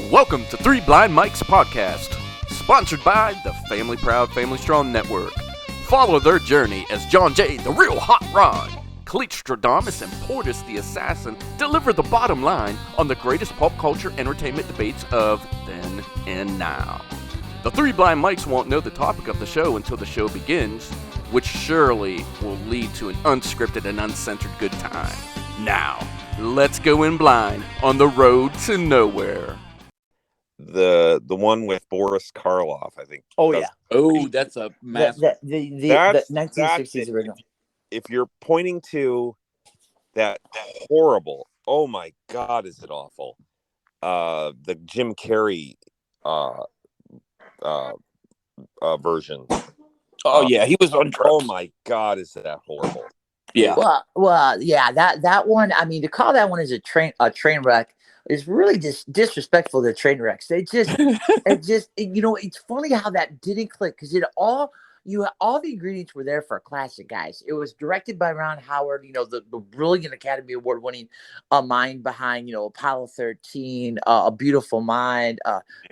Welcome to Three Blind Mike's podcast, sponsored by the Family Proud, Family Strong Network. Follow their journey as John J., the real hot rod, Cletrodamus, and Portis the Assassin deliver the bottom line on the greatest pop culture entertainment debates of then and now. The Three Blind Mikes won't know the topic of the show until the show begins, which surely will lead to an unscripted and uncensored good time. Now, let's go in blind on the road to nowhere. The one with Boris Karloff, I think. Oh yeah. Oh, that's a massive. The 1960s original. If you're pointing to that horrible, oh my God, is it awful? The Jim Carrey version. Oh yeah, he was on drugs. Oh my God, is that horrible? Yeah. Well, yeah. That one. I mean, to call that one as a train wreck is really just disrespectful to train wrecks. It's funny how that didn't click because all the ingredients were there for a classic, guys. It was directed by Ron Howard, the brilliant Academy Award winning mind behind, Apollo 13, A Beautiful Mind,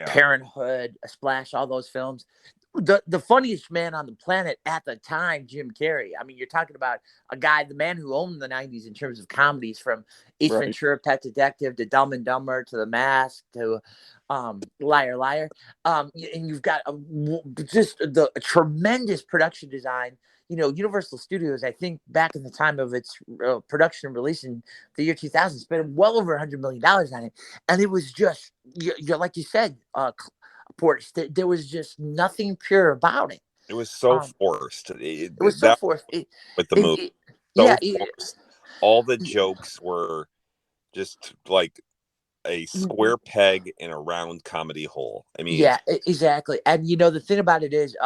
Parenthood, A Splash, all those films. The funniest man on the planet at the time, Jim Carrey. I mean, you're talking about the man who owned the 90s in terms of comedies, from Ace Ventura, Pet Detective, to Dumb and Dumber, to The Mask, to Liar Liar. And you've got a tremendous production design. Universal Studios, I think back in the time of its production and release in the year 2000, spent well over $100 million on it. And it was just, like you said, Portis, there was just nothing pure about it. It was so forced. It was so forced. With the movie. Forced. All the jokes were just like a square peg in a round comedy hole. I mean, yeah, exactly. And the thing about it is,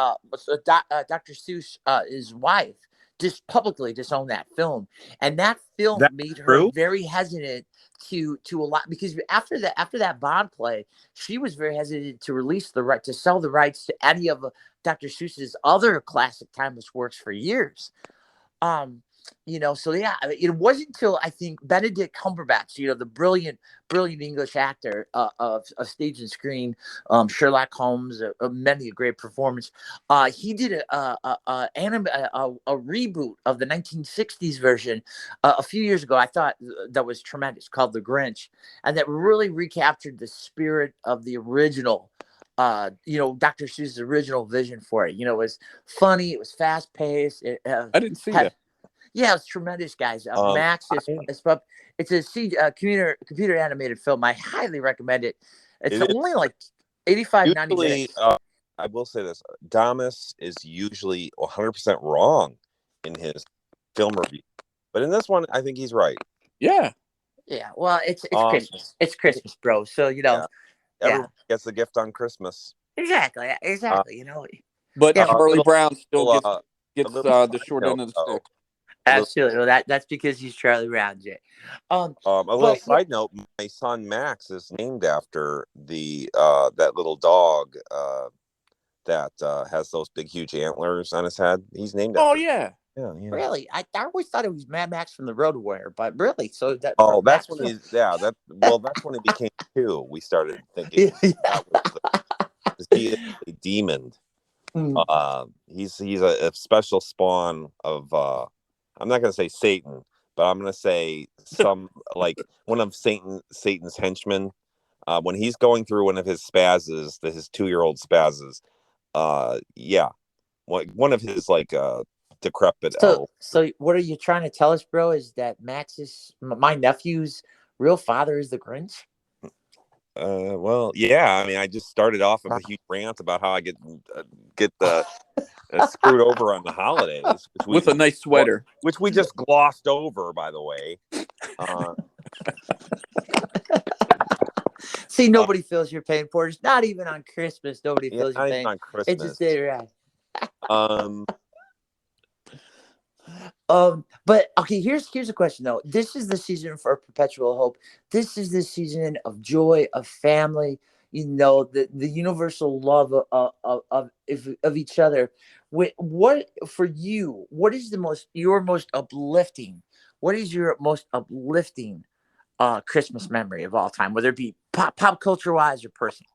Dr. Seuss, his wife, just publicly disowned that film, and that film made her very hesitant to a lot, because after that Bond play, she was very hesitant to sell the rights to any of Dr. Seuss's other classic timeless works for years. So yeah, it wasn't until I think Benedict Cumberbatch, the brilliant English actor of stage and screen, Sherlock Holmes, many a great performance. He did a reboot of the 1960s version a few years ago. I thought that was tremendous, called The Grinch, and that really recaptured the spirit of the original. Dr. Seuss's original vision for it. It was funny. It was fast paced. I didn't see that. Yeah, it's tremendous, guys. Max, it's a computer animated film. I highly recommend it. It's only like $85.90 minutes. I will say this: Damus is usually 100% wrong in his film review, but in this one, I think he's right. Yeah. Yeah. Well, it's Christmas. It's Christmas, bro. So everyone gets the gift on Christmas. Exactly. But Charlie Brown still gets the short end of the stick. Absolutely. Well, that's because he's Charlie Brown, Jay. A little side note: my son Max is named after the that little dog that has those big, huge antlers on his head. He's named after. Oh yeah. Yeah. Really? I always thought it was Mad Max from the Road Warrior, but really, so that. Oh, that's when that's when it became two. We started thinking that was he is a demon. He's a special spawn of. I'm not going to say Satan, but I'm going to say some like one of Satan's henchmen. When he's going through one of his spazzes, his 2-year-old spazzes, one of his decrepit. So what are you trying to tell us, bro? Is that my nephew's real father is the Grinch? Well, yeah. I mean, I just started off with a huge rant about how I get screwed over on the holidays with a nice sweater, which we just glossed over, by the way. See, nobody feels your pain, Portis. Not even on Christmas, nobody feels your pain. On Christmas. It's just right. But okay, here's a question though. This is the season for perpetual hope. This is the season of joy, of family. The universal love of each other. What for you? What is your most uplifting? What is your most uplifting Christmas memory of all time, whether it be pop culture wise or personal?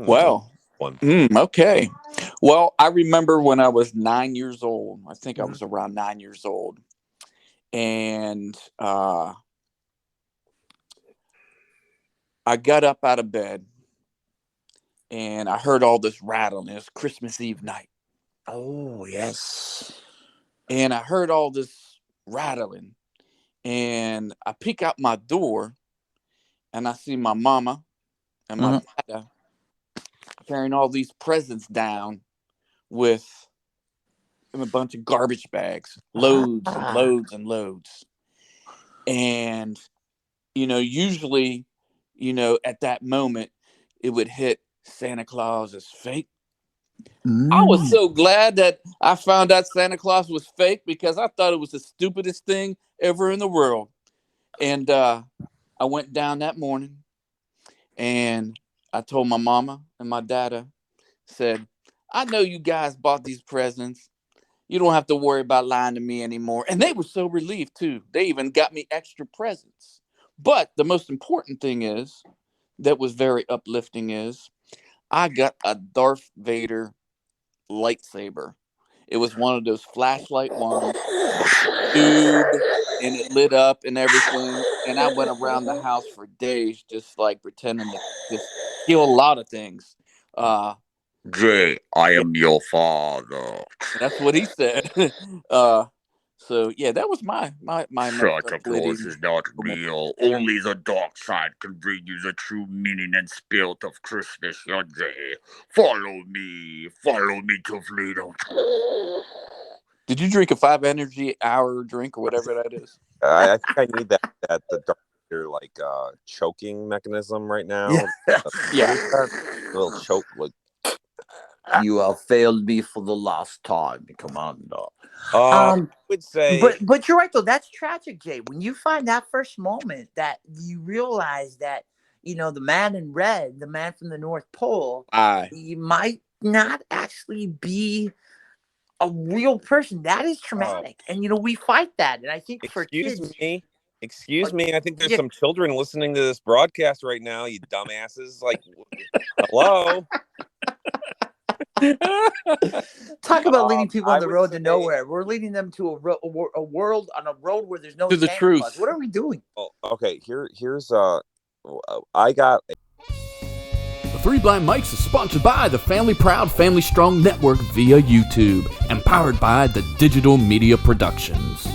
Well, okay. Well, I remember when I was 9 years old. I think I was around 9 years old, and I got up out of bed, and I heard all this rattling. It was Christmas Eve night. Oh, yes. And I heard all this rattling, and I peek out my door, and I see my mama and my dad carrying all these presents down with a bunch of garbage bags, loads and loads and loads. And, usually, at that moment, it would hit Santa Claus as fake. I was so glad that I found out Santa Claus was fake, because I thought it was the stupidest thing ever in the world. And I went down that morning, and I told my mama and my dada, said, I know you guys bought these presents. You don't have to worry about lying to me anymore. And they were so relieved, too. They even got me extra presents. But the most important thing is, that was very uplifting, is I got a Darth Vader lightsaber. It was one of those flashlight ones, tube, and it lit up and everything. And I went around the house for days just like pretending to just kill a lot of things. Jay, I am your father. That's what he said. So yeah, that was my Santa Claus is not real. Only the dark side can bring you the true meaning and spirit of Christmas, young Jay. Follow me to freedom. Did you drink a 5 energy hour drink or whatever that is? I think I need that the darker choking mechanism right now. Yeah. A little choke like. You have failed me for the last time, Commander. I would say, but you're right though. That's tragic, Jay. When you find that first moment that you realize that the man in red, the man from the North Pole, he might not actually be a real person. That is traumatic, and we fight that. And I think for kids, Excuse me. I think there's some children listening to this broadcast right now. You dumbasses! Like, hello. Talk about leading people on the road to nowhere. We're leading them to a world on a road where there's no to the truth. Claus. What are we doing? Oh, okay, here's I got. The Three Blind Mics is sponsored by the Family Proud, Family Strong Network via YouTube and powered by the Digital Media Productions.